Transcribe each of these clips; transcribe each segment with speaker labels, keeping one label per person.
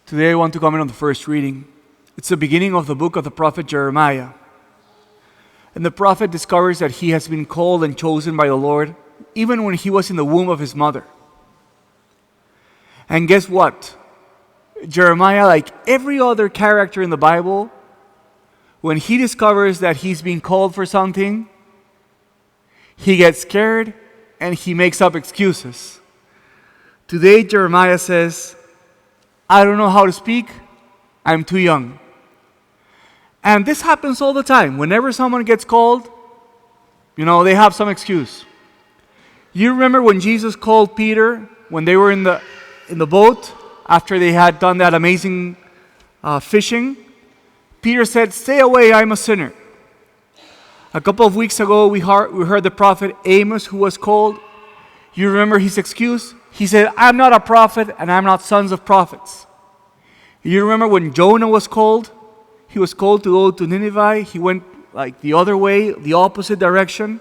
Speaker 1: Today I want to comment on the first reading. It's the beginning of the book of the prophet Jeremiah. And the prophet discovers that he has been called and chosen by the Lord even when he was in the womb of his mother. And guess what? Jeremiah, like every other character in the Bible, when he discovers that he's being called for something, he gets scared and he makes up excuses. Today Jeremiah says, I don't know how to speak. I'm too young. And this happens all the time. Whenever someone gets called, they have some excuse. You remember when Jesus called Peter when they were in the boat after they had done that amazing fishing? Peter said, "Stay away, I'm a sinner." A couple of weeks ago, we heard the prophet Amos who was called. You remember his excuse? He said, "I'm not a prophet and I'm not sons of prophets." You remember when Jonah was called? He was called to go to Nineveh. He went like the other way, the opposite direction.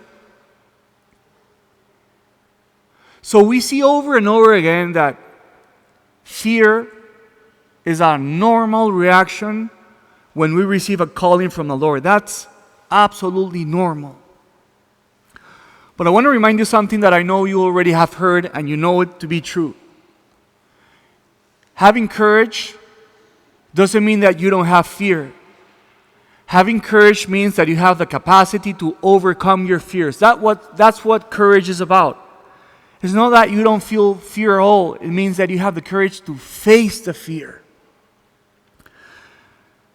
Speaker 1: So we see over and over again that fear is a normal reaction when we receive a calling from the Lord. That's absolutely normal. But I want to remind you something that I know you already have heard and you know it to be true. Having courage doesn't mean that you don't have fear. Having courage means that you have the capacity to overcome your fears. That's what courage is about. It's not that you don't feel fear at all. It means that you have the courage to face the fear.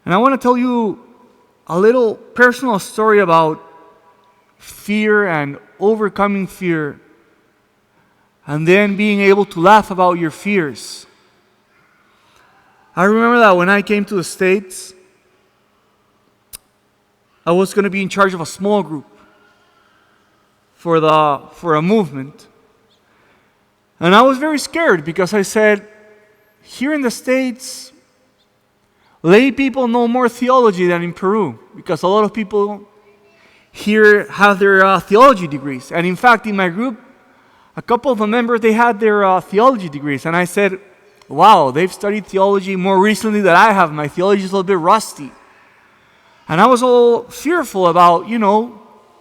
Speaker 1: And I want to tell you a little personal story about fear and overcoming fear, and then being able to laugh about your fears. I remember that when I came to the States, I was going to be in charge of a small group for a movement. And I was very scared because I said, here in the States, lay people know more theology than in Peru, because a lot of people here have their theology degrees. And in fact, in my group, a couple of the members, they had their theology degrees. And I said, wow, they've studied theology more recently than I have. My theology is a little bit rusty. And I was all fearful about,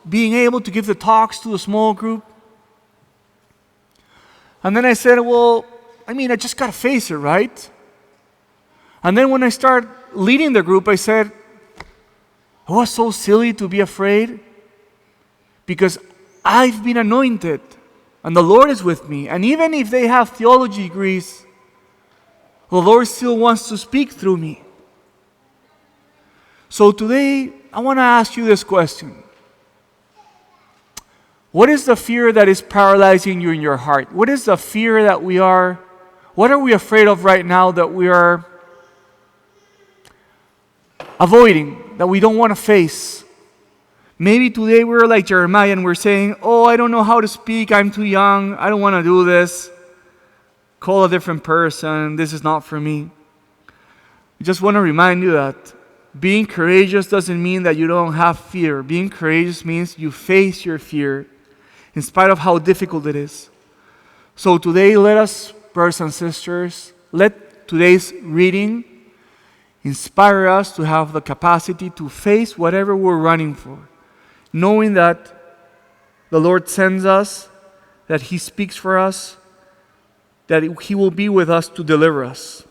Speaker 1: being able to give the talks to a small group. And then I said, I just got to face it, right? And then when I started leading the group, I said, I was so silly to be afraid because I've been anointed and the Lord is with me. And even if they have theology degrees, the Lord still wants to speak through me. So today, I want to ask you this question. What is the fear that is paralyzing you in your heart? What is the fear that what are we afraid of right now that we are avoiding, that we don't want to face? Maybe today we're like Jeremiah and we're saying, I don't know how to speak, I'm too young, I don't want to do this. Call a different person, this is not for me. I just want to remind you that being courageous doesn't mean that you don't have fear. Being courageous means you face your fear in spite of how difficult it is. So today, let us, brothers and sisters, let today's reading inspire us to have the capacity to face whatever we're running for, knowing that the Lord sends us, that He speaks for us, that He will be with us to deliver us.